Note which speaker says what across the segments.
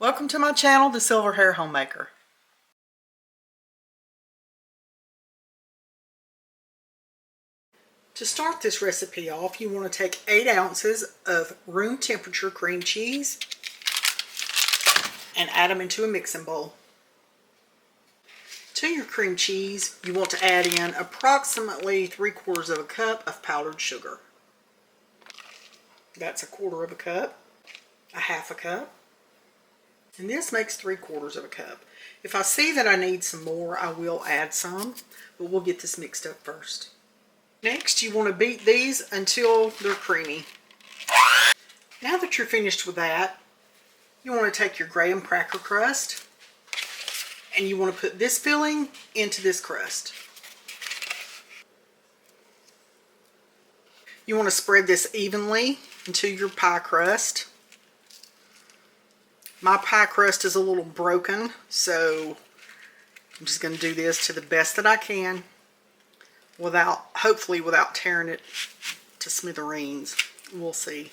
Speaker 1: Welcome to my channel, The Silver Hair Homemaker. To start this recipe off, you want to take 8 ounces of room temperature cream cheese and add them into a mixing bowl. To your cream cheese, you want to add in approximately 3/4 of a cup of powdered sugar. That's 1/4 of a cup, a half a cup, and this makes 3/4 of a cup. If I see that I need some more, I will add some, but we'll get this mixed up first. Next, you want to beat these until they're creamy. Now that you're finished with that, you want to take your graham cracker crust and you want to put this filling into this crust. You want to spread this evenly into your pie crust. My pie crust is a little broken, so I'm just going to do this to the best that I can hopefully without tearing it to smithereens. We'll see.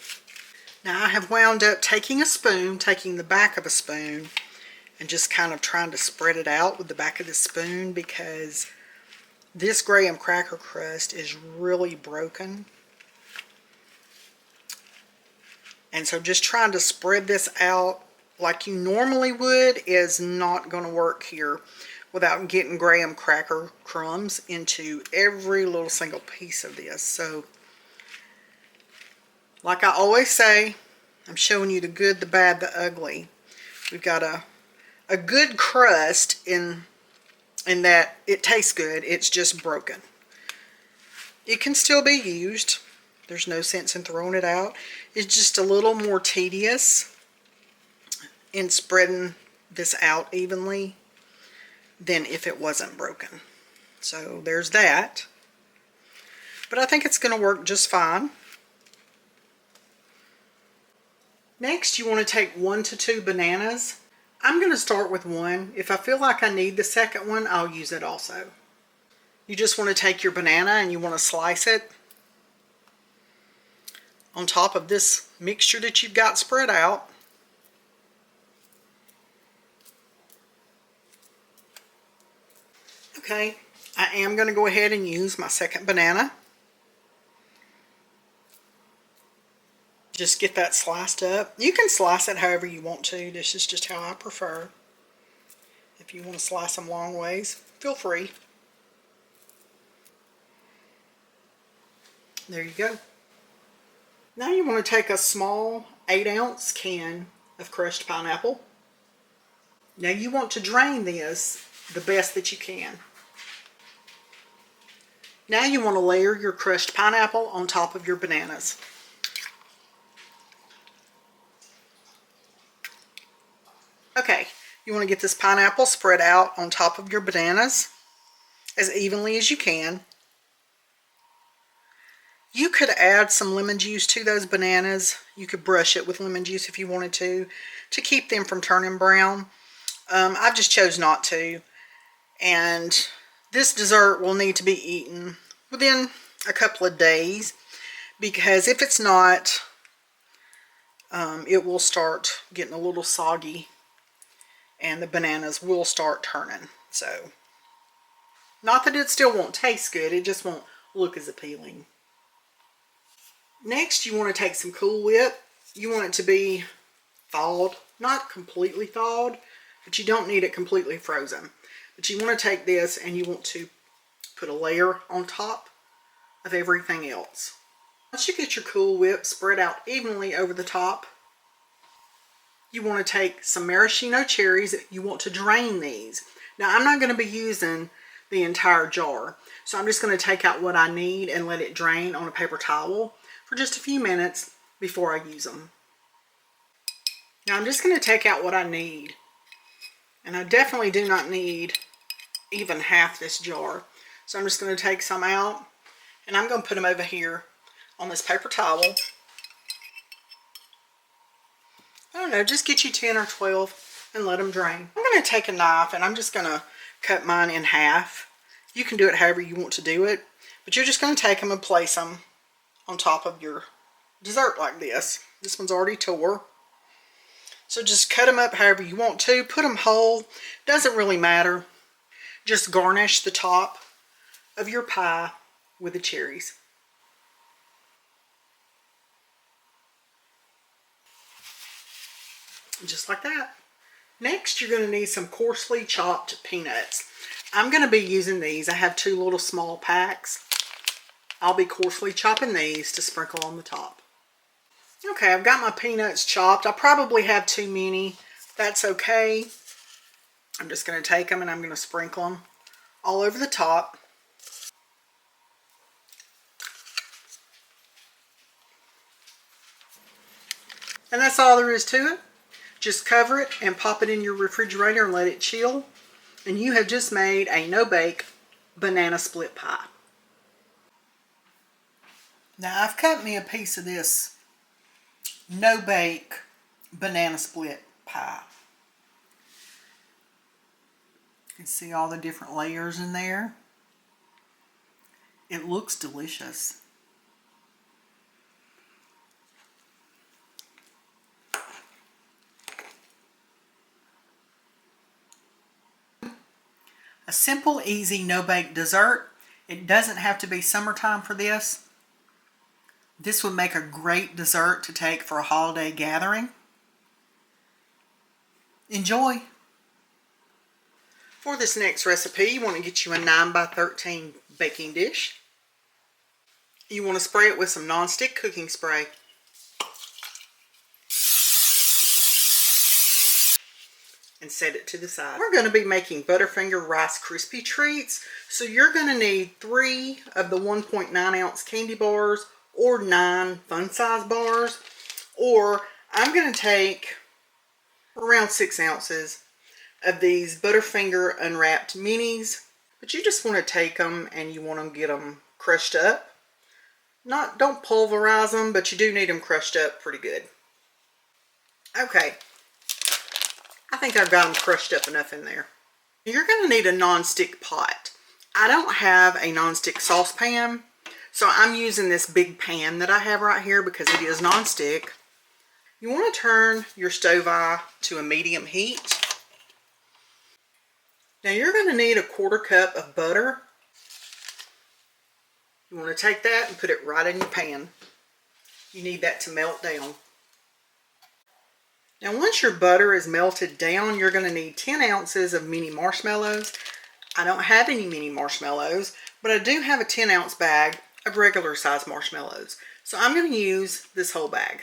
Speaker 1: Now I have wound up taking the back of a spoon and just kind of trying to spread it out with the back of the spoon because this graham cracker crust is really broken. And so just trying to spread this out like you normally would is not going to work here without getting graham cracker crumbs into every little single piece of this. So like I always say, I'm showing you the good, the bad, the ugly. We've got a good crust in that it tastes good, it's just broken. It can still be used. There's no sense in throwing it out. It's just a little more tedious in spreading this out evenly than if it wasn't broken. So there's that. But I think it's going to work just fine. Next, you want to take 1 to 2 bananas. I'm going to start with one. If I feel like I need the second one, I'll use it also. You just want to take your banana and you want to slice it on top of this mixture that you've got spread out. Okay, I am going to go ahead and use my second banana. Just get that sliced up. You can slice it however you want to. This is just how I prefer. If you want to slice them long ways, feel free. There you go. Now you want to take a small 8-ounce can of crushed pineapple. Now you want to drain this the best that you can. Now you want to layer your crushed pineapple on top of your bananas. Okay, you want to get this pineapple spread out on top of your bananas as evenly as you can. You could add some lemon juice to those bananas. You could brush it with lemon juice if you wanted to keep them from turning brown. I've just chose not to. And this dessert will need to be eaten within a couple of days because if it's not, it will start getting a little soggy and the bananas will start turning. So, not that it still won't taste good, it just won't look as appealing. Next, you want to take some Cool Whip. You want it to be thawed, not completely thawed, but you don't need it completely frozen. But you want to take this and you want to put a layer on top of everything else. Once you get your Cool Whip spread out evenly over the top, you want to take some maraschino cherries. You want to drain these. Now I'm not going to be using the entire jar, so I'm just going to take out what I need and let it drain on a paper towel for just a few minutes before I use them. Now I'm just going to take out what I need, and I definitely do not need even half this jar. So I'm just going to take some out and I'm going to put them over here on this paper towel. I don't know, just get you 10 or 12 and let them drain. I'm going to take a knife and I'm just going to cut mine in half. You can do it however you want to do it, but you're just going to take them and place them on top of your dessert like this. This one's already tore. So just cut them up however you want to. Put them whole. Doesn't really matter. Just garnish the top of your pie with the cherries. Just like that. Next, you're going to need some coarsely chopped peanuts. I'm going to be using these. I have 2 little small packs. I'll be coarsely chopping these to sprinkle on the top. Okay, I've got my peanuts chopped. I probably have too many. That's okay. I'm just going to take them and I'm going to sprinkle them all over the top. And that's all there is to it. Just cover it and pop it in your refrigerator and let it chill. And you have just made a no-bake banana split pie. Now I've cut me a piece of this no-bake banana split pie. You can see all the different layers in there. It looks delicious. A simple, easy, no-bake dessert. It doesn't have to be summertime for this. This would make a great dessert to take for a holiday gathering. Enjoy! For this next recipe, you want to get you a 9 by 13 baking dish. You want to spray it with some nonstick cooking spray. And set it to the side. We're going to be making Butterfinger Rice Krispie treats. So you're going to need 3 of the 1.9 ounce candy bars or 9 fun size bars. Or I'm going to take around 6 ounces of these Butterfinger unwrapped minis. But you just want to take them and you want to get them crushed up. Don't pulverize them, but you do need them crushed up pretty good. Okay. I think I've got them crushed up enough in there. You're going to need a non-stick pot. I don't have a non-stick saucepan, so I'm using this big pan that I have right here because it is non-stick. You want to turn your stove eye to a medium heat. Now you're going to need a 1/4 cup of butter. You want to take that and put it right in your pan. You need that to melt down. Now once your butter is melted down, you're going to need 10 ounces of mini marshmallows. I don't have any mini marshmallows, but I do have a 10 ounce bag of regular size marshmallows. So I'm going to use this whole bag.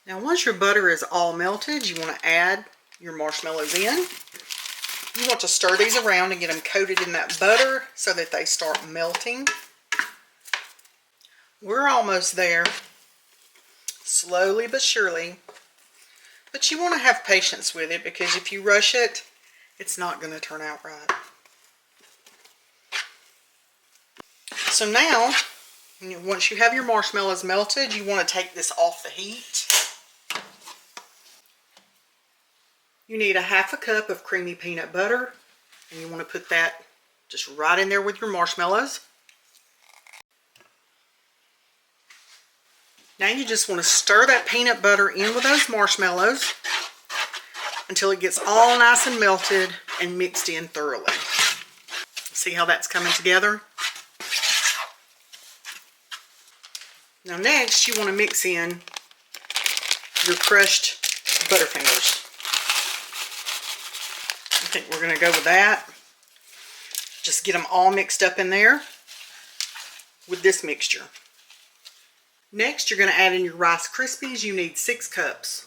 Speaker 1: Now once your butter is all melted, you want to add your marshmallows in. You want to stir these around and get them coated in that butter so that they start melting. We're almost there, slowly but surely. But you want to have patience with it because if you rush it, it's not going to turn out right. So now, once you have your marshmallows melted, you want to take this off the heat. You need a 1/2 cup of creamy peanut butter, and you want to put that just right in there with your marshmallows. Now you just want to stir that peanut butter in with those marshmallows until it gets all nice and melted and mixed in thoroughly. See how that's coming together? Now next you want to mix in your crushed Butterfingers. I think we're going to go with that. Just get them all mixed up in there with this mixture. Next, you're going to add in your Rice Krispies. You need 6 cups.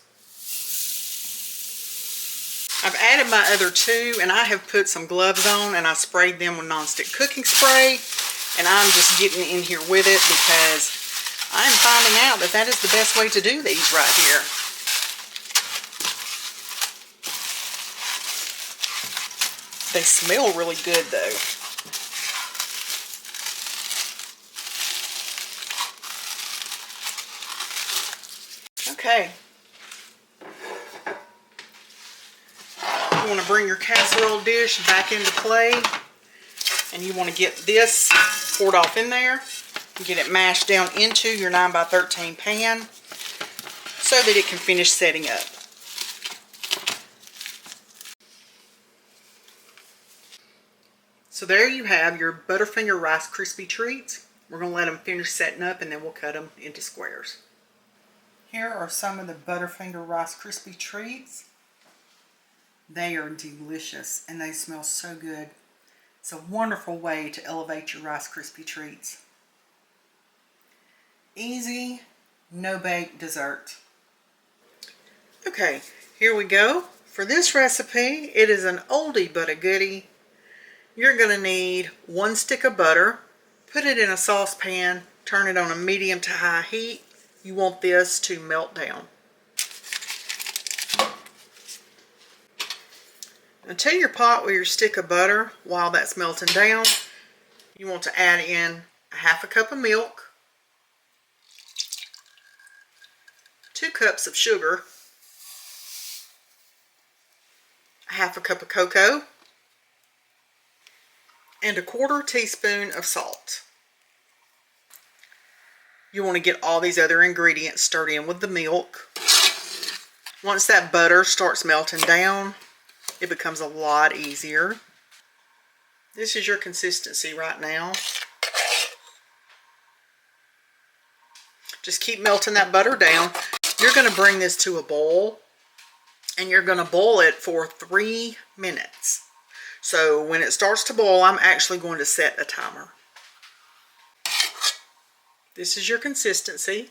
Speaker 1: I've added my other 2, and I have put some gloves on, and I sprayed them with nonstick cooking spray. And I'm just getting in here with it because I'm finding out that that is the best way to do these right here. They smell really good, though. Okay. You want to bring your casserole dish back into play, and you want to get this poured off in there and get it mashed down into your 9 by 13 pan so that it can finish setting up. So there you have your Butterfinger Rice Krispie treats. We're going to let them finish setting up and then we'll cut them into squares. Here are some of the Butterfinger Rice Krispie treats. They are delicious and they smell so good. It's a wonderful way to elevate your Rice Krispie treats. Easy, no-bake dessert. Okay, here we go. For this recipe, it is an oldie but a goodie. You're going to need 1 stick of butter. Put it in a saucepan, turn it on a medium to high heat. You want this to melt down. Until your pot with your stick of butter, while that's melting down, you want to add in a 1/2 cup of milk, 2 cups of sugar, a 1/2 cup of cocoa, and a 1/4 teaspoon of salt. You want to get all these other ingredients stirred in with the milk. Once that butter starts melting down, it becomes a lot easier. This is your consistency right now. Just keep melting that butter down. You're going to bring this to a boil and you're going to boil it for 3 minutes. So when it starts to boil, I'm actually going to set a timer. This is your consistency.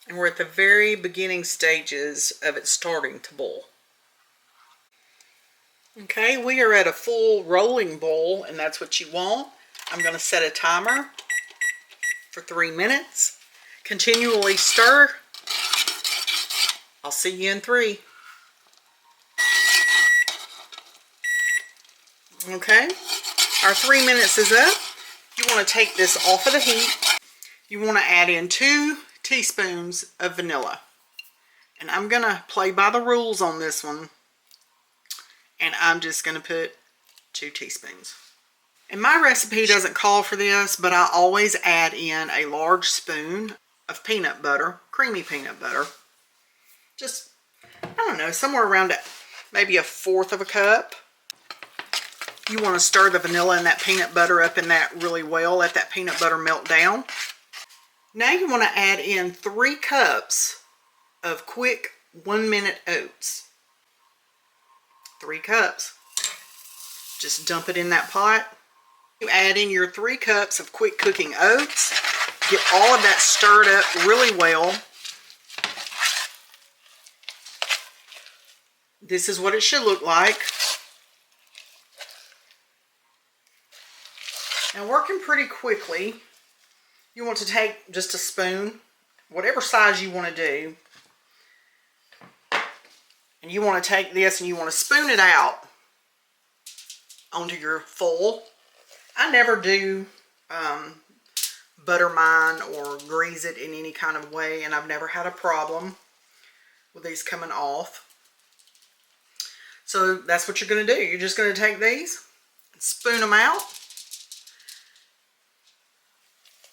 Speaker 1: And we're at the very beginning stages of it starting to boil. Okay, we are at a full rolling boil, and that's what you want. I'm going to set a timer for 3 minutes. Continually stir. I'll see you in 3. Okay, our 3 minutes is up. You want to take this off of the heat. You want to add in 2 teaspoons of vanilla. And I'm going to play by the rules on this one. And I'm just going to put 2 teaspoons. And my recipe doesn't call for this, but I always add in a large spoon of peanut butter, creamy peanut butter. Just, I don't know, somewhere around maybe 1/4 of a cup. You want to stir the vanilla and that peanut butter up in that really well. Let that peanut butter melt down. Now you want to add in 3 cups of quick 1-minute oats. 3 cups. Just dump it in that pot. You add in your 3 cups of quick cooking oats. Get all of that stirred up really well. This is what it should look like. Now working pretty quickly, you want to take just a spoon, whatever size you want to do, and you want to take this and you want to spoon it out onto your foil. I never do butter mine or grease it in any kind of way, and I've never had a problem with these coming off. So that's what you're going to do. You're just going to take these and spoon them out.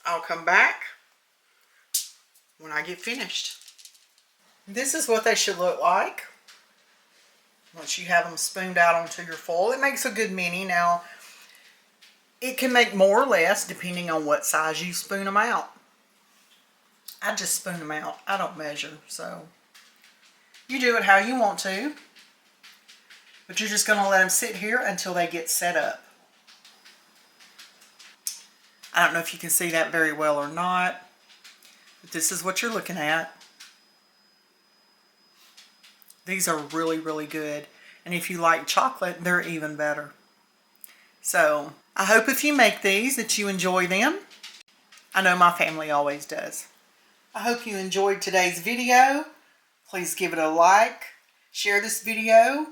Speaker 1: I'll come back when I get finished. This is what they should look like once you have them spooned out onto your foil. It makes a good mini. Now, it can make more or less depending on what size you spoon them out. I just spoon them out. I don't measure, so you do it how you want to. But you're just going to let them sit here until they get set up. I don't know if you can see that very well or not, but this is what you're looking at. These are really, really good. And if you like chocolate, they're even better. So, I hope if you make these that you enjoy them. I know my family always does. I hope you enjoyed today's video. Please give it a like, share this video,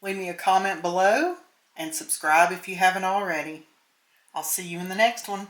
Speaker 1: leave me a comment below, and subscribe if you haven't already. I'll see you in the next one.